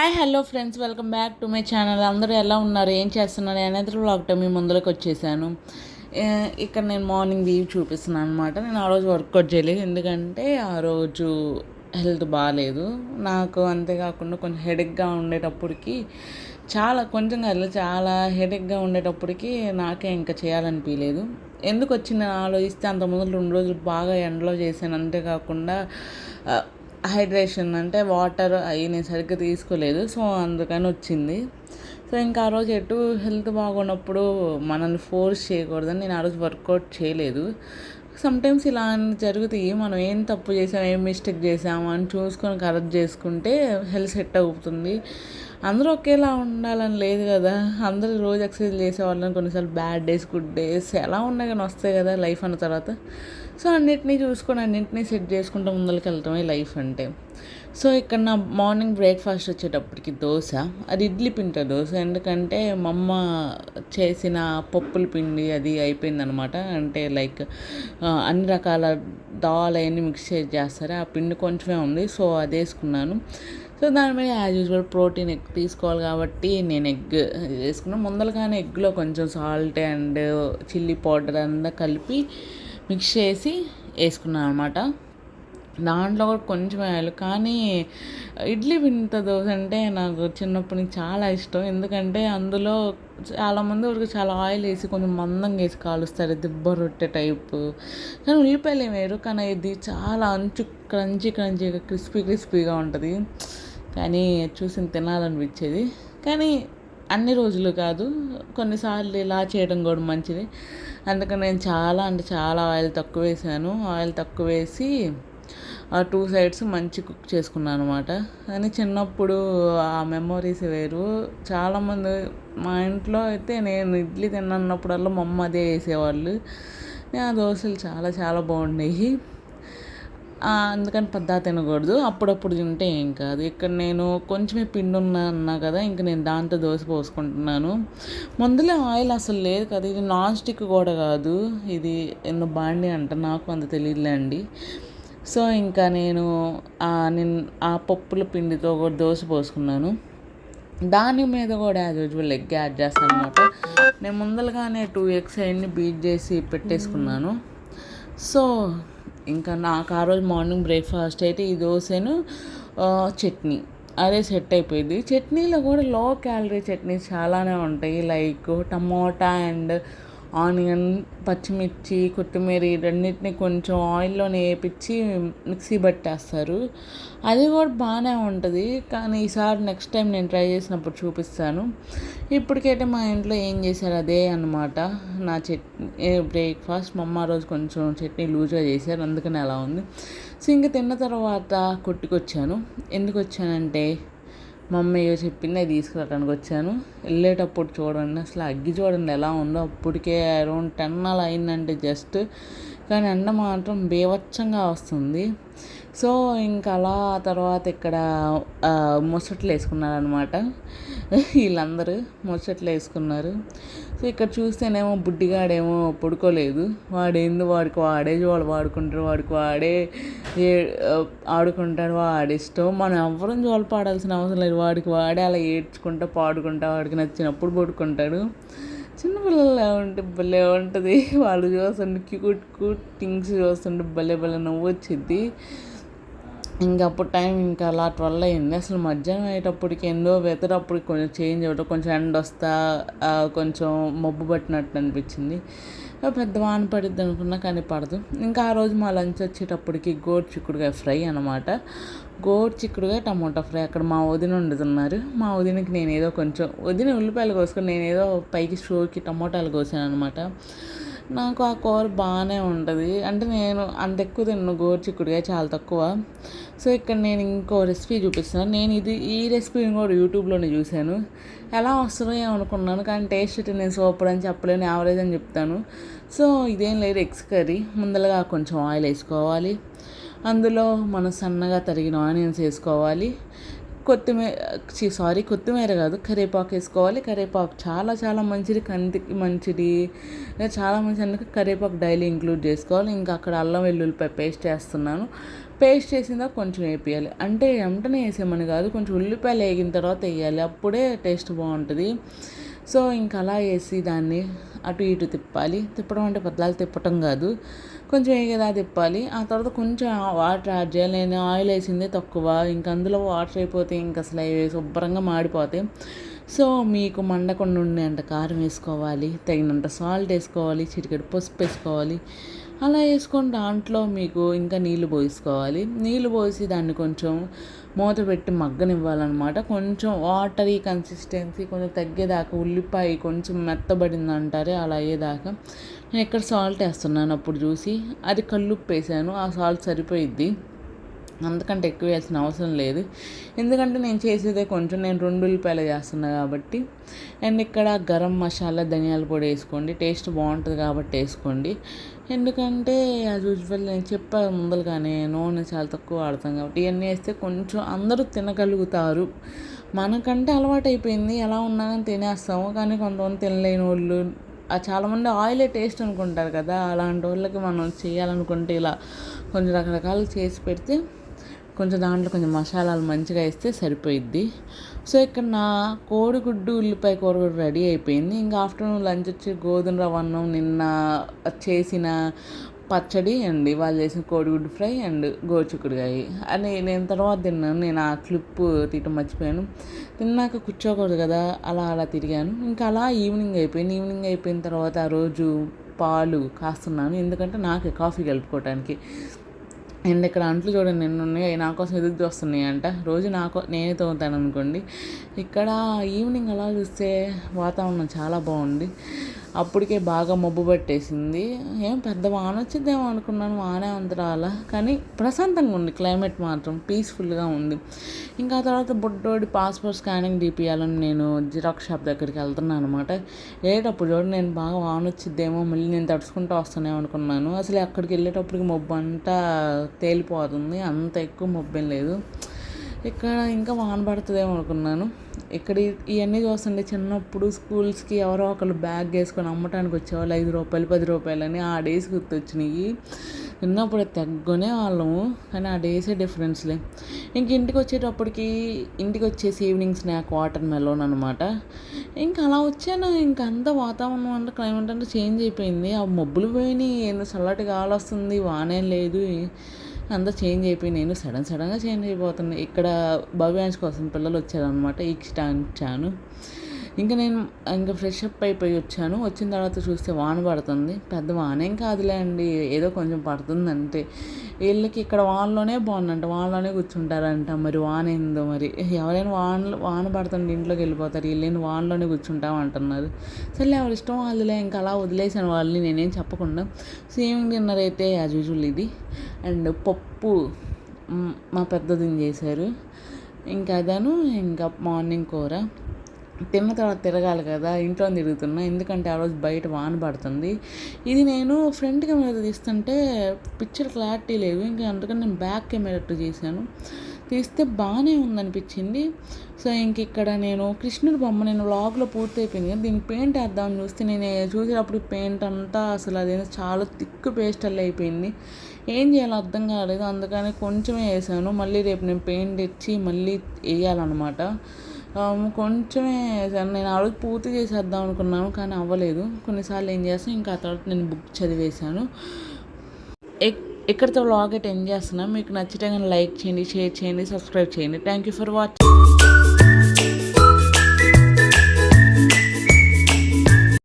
Hi hello friends, welcome back to my channel. అందరూ ఎలా ఉన్నారు, ఏం చేస్తున్నారు అనేది వ్లాగ్తో మీ ముందులోకి వచ్చేసాను. ఇక్కడ నేను మార్నింగ్ వ్యూ చూపిస్తున్నాను అనమాట. నేను ఆ రోజు వర్కౌట్ చేయలేదు, ఎందుకంటే ఆ రోజు హెల్త్ బాగాలేదు నాకు. అంతేకాకుండా కొంచెం హెడేక్గా ఉండేటప్పటికి చాలా హెడేక్గా ఉండేటప్పటికి నాకే ఇంకా చేయాలనిపించలేదు. ఎందుకు వచ్చింది నేను ఆలోచిస్తే, అంతకుముందు 2 రోజులు బాగా ఎండలో చేశాను. అంతేకాకుండా హైడ్రేషన్ అంటే వాటర్ అవి నేను సరిగ్గా తీసుకోలేదు, సో అందుకని వచ్చింది. సో ఇంకా ఆ రోజు ఎటు హెల్త్ బాగున్నప్పుడు మనల్ని ఫోర్స్ చేయకూడదని నేను ఆ రోజు వర్కౌట్ చేయలేదు. సమ్టైమ్స్ ఇలా జరుగుతాయి. మనం ఏం తప్పు చేసాం, ఏం మిస్టేక్ చేసాము అని చూసుకొని కరెక్ట్ చేసుకుంటే హెల్త్ సెట్ అవుతుంది. అందరూ ఒకేలా ఉండాలని లేదు కదా. అందరూ రోజు ఎక్సర్సైజ్ చేసేవాళ్ళని, కొన్నిసార్లు బ్యాడ్ డేస్, గుడ్ డేస్ ఎలా ఉన్నాయి కానీ వస్తాయి కదా లైఫ్ అన్న తర్వాత. సో అన్నిటినీ చూసుకొని అన్నింటినీ సెట్ చేసుకుంటూ ముందరికి వెళ్తామే లైఫ్ అంటే. సో ఇక్కడ నా మార్నింగ్ బ్రేక్ఫాస్ట్ వచ్చేటప్పటికి దోశ, అది ఇడ్లీ పిండి దోశ. ఎందుకంటే మా అమ్మ చేసిన పప్పుల పిండి అది అయిపోయిందనమాట. అంటే లైక్ అన్ని రకాల దాల్ అవన్నీ మిక్స్ చేస్తారు, ఆ పిండి కొంచెమే ఉంది, సో అది వేసుకున్నాను. సో దాని మీద యాజ్ యూజువల్ ప్రోటీన్ ఎగ్ తీసుకోవాలి కాబట్టి నేను ఎగ్ వేసుకున్నాను. ముందరగానే ఎగ్లో కొంచెం సాల్ట్ అండ్ చిల్లీ పౌడర్ అంతా కలిపి మిక్స్ చేసి వేసుకున్నాను అనమాట. దాంట్లో కూడా కొంచెం వేయాలి, కానీ ఇడ్లీ పిండి దోశ అంటే నాకు చిన్నప్పటి నుంచి చాలా ఇష్టం. ఎందుకంటే అందులో చాలామంది వరకు చాలా ఆయిల్ వేసి కొంచెం మందంగా వేసి కాలుస్తారు, దిబ్బ రొట్టె టైపు. కానీ ఉల్లిపాయలు వేరు, కానీ ఇది చాలా అంచు క్రంచీగా క్రిస్పీగా ఉంటుంది. కానీ చూసి తినాలనిపించేది. కానీ అన్ని రోజులు కాదు, కొన్నిసార్లు ఇలా చేయడం కూడా మంచిది. అందుకని నేను చాలా ఆయిల్ తక్కువ వేసాను. ఆయిల్ తక్కువ వేసి ఆ 2 సైడ్స్ మంచి కుక్ చేసుకున్నాను అనమాట. కానీ చిన్నప్పుడు ఆ మెమొరీస్ వేరు. చాలామంది మా ఇంట్లో అయితే నేను ఇడ్లీ తిన్నప్పుడల్లా మా అమ్మ అదే వేసేవాళ్ళు. ఆ దోశలు చాలా బాగుండేవి. అందుకని పద్దా తినకూడదు, అప్పుడప్పుడు తింటే ఏం కాదు. ఇక్కడ నేను కొంచెమే పిండి అన్నా కదా, ఇంక నేను దాంతో దోశ పోసుకుంటున్నాను. ముందులే ఆయిల్ అసలు లేదు కదా, ఇది నాన్ స్టిక్ కూడా కాదు, ఇది ఎన్నో బాండి అంట, నాకు అంత తెలియదులేండి. సో ఇంకా నేను ఆ పప్పుల పిండితో కూడా దోశ పోసుకున్నాను. దాని మీద కూడా యాజ్ యూజువల్ ఎగ్ యాడ్ చేస్తాను అనమాట. నేను ముందరగానే 2 ఎగ్స్ అవన్నీ బీట్ చేసి పెట్టేసుకున్నాను. సో ఇంకా నాకు ఆ రోజు మార్నింగ్ బ్రేక్ఫాస్ట్ అయితే ఈ దోశను చట్నీ అదే సెట్ అయిపోయింది. చట్నీలో కూడా లో క్యాలరీ చట్నీస్ చాలానే ఉంటాయి, లైక్ టమోటా అండ్ ఆనియన్, పచ్చిమిర్చి, కొత్తిమీర రెండింటిని కొంచెం ఆయిల్లోనే వేపించి మిక్సీ పట్టేస్తారు. అది కూడా బాగానే ఉంటుంది, కానీ ఈసారి నెక్స్ట్ టైం నేను ట్రై చేసినప్పుడు చూపిస్తాను. ఇప్పటికైతే మా ఇంట్లో ఏం చేశారు అదే అన్నమాట నా చట్నీ బ్రేక్ఫాస్ట్. మా అమ్మ రోజు కొంచెం చట్నీ లూజ్గా చేశారు, అందుకని అలా ఉంది. సో ఇంకా తిన్న తర్వాత కొట్టుకొచ్చాను. ఎందుకు వచ్చానంటే మా అమ్మ ఏదో చెప్పింది, అది తీసుకురావడానికి వచ్చాను. వెళ్ళేటప్పుడు చూడండి, అసలు అగ్గి చూడండి ఎలా ఉందో. అప్పటికే అరౌండ్ 10 అలా అయిందంటే జస్ట్, కానీ ఎండ మాత్రం బీభత్సంగా వస్తుంది. సో ఇంకా అలా తర్వాత ఇక్కడ ముచ్చట్లు వేసుకున్నారనమాట. వీళ్ళందరూ ముచ్చట్లు వేసుకున్నారు. సో ఇక్కడ చూస్తేనేమో బుడ్డిగాడేమో పడుకోలేదు. వాడికి వాడే వాడికి వాడే ఆడుకుంటాడు, వాడి ఇష్టం. మనం ఎవరం జోలపాడాల్సిన అవసరం లేదు. వాడికి వాడే అలా ఏడ్చుకుంటా పాడుకుంటా వాడికి నచ్చినప్పుడు పడుకుంటాడు. చిన్నపిల్లలు ఉంటే భలే ఉంటుంది. వాళ్ళు చూస్తుంటే క్యూట్ థింగ్స్ చూస్తుంటే భలే నవ్వు వచ్చింది. అప్పుడు టైం ఇంకా అలా 12 అయింది. అసలు మధ్యాహ్నం అయ్యేటప్పటికి వెదర్ అప్పటికి కొంచెం చేంజ్ అవ్వటం, కొంచెం ఎండ వస్తా కొంచెం మబ్బు పట్టినట్టు అనిపించింది. పెద్ద వాన పడిద్ది అనుకున్నా, కానీ పడదు. ఇంకా ఆ రోజు మా లంచ్ వచ్చేటప్పటికి గోరు చిక్కుడుకాయ ఫ్రై అనమాట. గోరు చిక్కుడుకాయ టమోటా ఫ్రై. అక్కడ మా వదిన వండుతున్నారు. మా వదినకి నేనేదో కొంచెం ఉల్లిపాయలు కోసుకొని నేనేదో పైకి షోకి టమోటాలు కోసాను అనమాట. నాకు ఆ కూర బాగానే ఉంటుంది. అంటే నేను అంత ఎక్కువ తిన్ను, గోరు చిక్కుడుకాయ చాలా తక్కువ. సో ఇక్కడ నేను ఇంకో రెసిపీ చూపిస్తున్నాను. నేను ఈ రెసిపీని కూడా యూట్యూబ్లోనే చూశాను. ఎలా వస్తుందో ఏమనుకున్నాను, కానీ టేస్ట్ అయితే నేను సూపర్ అని చెప్పలేను, యావరేజ్ అని చెప్తాను. సో ఇదేం లేదు, ఎగ్స్ కర్రీ. ముందరగా కొంచెం ఆయిల్ వేసుకోవాలి, అందులో మనం సన్నగా తరిగిన ఆనియన్స్ వేసుకోవాలి, కొత్తిమీర కాదు, కరివేపాకు వేసుకోవాలి. కరివేపాకు చాలా మంచిది, కంటికి మంచిది, చాలా మంచిది. అందుకే కరివేపాకు డైలీ ఇంక్లూడ్ చేసుకోవాలి. ఇంకా అక్కడ అల్లం వెల్లుల్లిపాయ పేస్ట్ వేస్తున్నాను. పేస్ట్ చేసిందా కొంచెం వేపియాలి. అంటే వెంటనే వేసామని కాదు, కొంచెం ఉల్లిపాయలు వేగిన తర్వాత వేయాలి, అప్పుడే టేస్ట్ బాగుంటుంది. సో ఇంకా అలా వేసి దాన్ని అటు ఇటు తిప్పాలి. తిప్పడం అంటే పెద్దలు తిప్పటం కాదు, కొంచెం వేగేదా తిప్పాలి. ఆ తర్వాత కొంచెం వాటర్ యాడ్ చేయాలి. నేను ఆయిల్ వేసిందే తక్కువ, ఇంకా అందులో వాటర్ అయిపోతే ఇంక అసలు అవి శుభ్రంగా మాడిపోతాయి. సో మీకు మండకుండా ఉండేంత కారం వేసుకోవాలి, తగినంత సాల్ట్ వేసుకోవాలి, చిటికెడు పసుపు వేసుకోవాలి. అలా వేసుకొని దాంట్లో మీకు ఇంకా నీళ్లు పోసుకోవాలి. నీళ్లు పోసి దాన్ని కొంచెం మూత పెట్టి మగ్గనివ్వాలన్నమాట. కొంచెం వాటరీ కన్సిస్టెన్సీ కొంచెం తగ్గేదాకా, ఉల్లిపాయ కొంచెం మెత్తబడింది అంటారే అలా అయ్యేదాకా. నేను ఇక్కడ సాల్ట్ వేస్తున్నాను అప్పుడు చూసి, అది కల్లుప్పు వేసాను, ఆ సాల్ట్ సరిపోయిద్ది, అంతకంటే ఎక్కువ వేయాల్సిన అవసరం లేదు. ఎందుకంటే నేను చేసేదే కొంచెం, నేను 2 ఉల్లిపాయలు చేస్తున్నా కాబట్టి. అండ్ ఇక్కడ గరం మసాలా, ధనియాల పొడి వేసుకోండి, టేస్ట్ బాగుంటుంది కాబట్టి వేసుకోండి. ఎందుకంటే యాజ్ యూజువల్ నేను చెప్పాను ముందలుగానే, నూనె చాలా తక్కువ వాడతాం కాబట్టి ఇవన్నీ వేస్తే కొంచెం అందరూ తినగలుగుతారు. మనకంటే అలవాటు అయిపోయింది, ఎలా ఉన్నా కానీ తినేస్తాము. కానీ కొంతమంది తినలేని వాళ్ళు, చాలామంది ఆయిలే టేస్ట్ అనుకుంటారు కదా, అలాంటి వాళ్ళకి మనం చేయాలనుకుంటే ఇలా కొంచెం రకరకాలు చేసి పెడితే కొంచెం దాంట్లో కొంచెం మసాలాలు మంచిగా వేస్తే సరిపోయిద్ది. సో ఇక్కడ నా కోడిగుడ్డు ఉల్లిపాయ కూర కూడా రెడీ అయిపోయింది. ఇంకా ఆఫ్టర్నూన్ లంచ్ వచ్చి గోధుమ రవ్వ అన్నం, నిన్న చేసిన పచ్చడి అండ్ వాళ్ళు చేసిన కోడిగుడ్డు ఫ్రై అండ్ గోరుచిక్కుడుకాయ అని నేను తర్వాత తిన్నాను. నేను ఆ క్లిప్ తీయటం మర్చిపోయాను. తిన్నాక కూర్చోకూడదు కదా, అలా అలా తిరిగాను. ఇంకా అలా ఈవినింగ్ అయిపోయింది. ఈవినింగ్ అయిపోయిన తర్వాత ఆ రోజు పాలు కాస్తున్నాను, ఎందుకంటే నాకు కాఫీ కలుపుకోవటానికి. అండ్ ఇక్కడ అంట్లు చూడండి నిన్న ఉన్నాయి, నా కోసం ఎదురు చూస్తున్నాయి అంట. రోజు నేనే తోముతాను అనుకోండి. ఇక్కడ ఈవినింగ్ అలా చూస్తే వాతావరణం చాలా బాగుంది. అప్పటికే బాగా మబ్బు పట్టేసింది. ఏం పెద్ద వాన వచ్చిద్దేమో అనుకున్నాను, వానే అంత రాలా, కానీ ప్రశాంతంగా ఉంది, క్లైమేట్ మాత్రం పీస్ఫుల్గా ఉంది. ఇంకా ఆ తర్వాత బుడ్డోడి పాస్పోర్ట్ స్కానింగ్ తీపియాలని నేను జిరాక్స్ షాప్ దగ్గరికి వెళ్తున్నాను అనమాట. వెళ్ళేటప్పుడు చూడండి నేను బాగా వాన వచ్చిద్దేమో, మళ్ళీ నేను తడుచుకుంటూ వస్తానేమో అనుకున్నాను. అసలు అక్కడికి వెళ్ళేటప్పటికి మబ్బు అంతా తేలిపోతుంది, అంత ఎక్కువ మబ్బు ఏం లేదు. ఇక్కడ ఇంకా వాన పడుతుందేమో అనుకున్నాను. ఇక్కడ ఇవన్నీ చూస్తుంటే చిన్నప్పుడు స్కూల్స్కి ఎవరో ఒకళ్ళు బ్యాగ్ వేసుకొని అమ్మటానికి వచ్చేవాళ్ళు, 5 రూపాయలు 10 రూపాయలని. ఆ డేస్ గుర్తొచ్చినాయి. చిన్నప్పుడు తగ్గనే వాళ్ళము, కానీ ఆ డేసే డిఫరెన్స్లే. ఇంక ఇంటికి వచ్చేసి ఈవినింగ్ స్నాక్ వాటర్ మెలోన్ అనమాట. ఇంకా అలా వచ్చాను. ఇంకా అంతా వాతావరణం అంటే క్లైమేట్ అంటే చేంజ్ అయిపోయింది. ఆ మబ్బులు పోయినాయి, ఏందో చల్లటి గాలి వస్తుంది, వానేం లేదు, అంతా చేంజ్ అయిపోయి నేను సడన్గా చేంజ్ అయిపోతున్నాయి. ఇక్కడ భవ్యాంశ్ కోసం పిల్లలు వచ్చారనమాట, ఇచ్చాను. ఇంకా ఫ్రెష్ అప్ అయిపోయి వచ్చాను. వచ్చిన తర్వాత చూస్తే వాన పడుతుంది. పెద్ద వానేం కాదులే అండి, ఏదో కొంచెం పడుతుంది అంతే. వీళ్ళకి ఇక్కడ వానలోనే బాగుందంట, వానలోనే కూర్చుంటారంట. మరి వాన ఏందో మరి, ఎవరైనా వాన పడుతుంది ఇంట్లోకి వెళ్ళిపోతారు, వీళ్ళని వానలోనే కూర్చుంటాం అంటున్నారు. సరే ఎవరి ఇష్టం వాళ్ళులే, ఇంకా అలా వదిలేసాను వాళ్ళని, నేనేం చెప్పకుండా. సేవింగ్ డిన్నర్ అయితే యాజ్ యూజువల్ ఇది. అండ్ పప్పు మా పెద్దదిని చేశారు, ఇంకా ఇంకా మార్నింగ్ కూర. తిన్న తర్వాత తిరగాలి కదా, ఇంట్లో తిరుగుతున్నా, ఎందుకంటే ఆ రోజు బయట వాన పడుతుంది. ఇది నేను ఫ్రంట్ కెమెరా తీస్తుంటే పిక్చర్ క్లారిటీ లేదు, ఇంకా అందుకని నేను బ్యాక్ కెమెరా చేశాను. తీస్తే బాగానే ఉందనిపించింది. సో ఇక్కడ నేను కృష్ణుడి బొమ్మ నేను వ్లాగ్లో పూర్తి అయిపోయింది కానీ దీనికి పెయింట్ వేద్దామని చూస్తే, నేను చూసేటప్పుడు పెయింట్ అంతా అసలు అదేదో చాలా థిక్ పేస్ట్ అలా అయిపోయింది. ఏం చేయాలో అర్థం కాలేదు, అందుకని కొంచెమే వేసాను. మళ్ళీ రేపు నేను పెయింట్ తెచ్చి మళ్ళీ వేయాలన్నమాట. కొంచెమే నేను ఆ రోజు పూర్తి చేసేద్దాం అనుకున్నాను, కానీ అవ్వలేదు. కొన్నిసార్లు ఏం చేస్తాను, ఇంకా ఆ తర్వాత నేను బుక్ చదివేశాను. ఇక్కడితో వ్లాగ్ అయితే ఎండ్ చేస్తున్నాను. మీకు నచ్చితే కానీ లైక్ చేయండి, షేర్ చేయండి, సబ్స్క్రైబ్ చేయండి. Thank you for watching.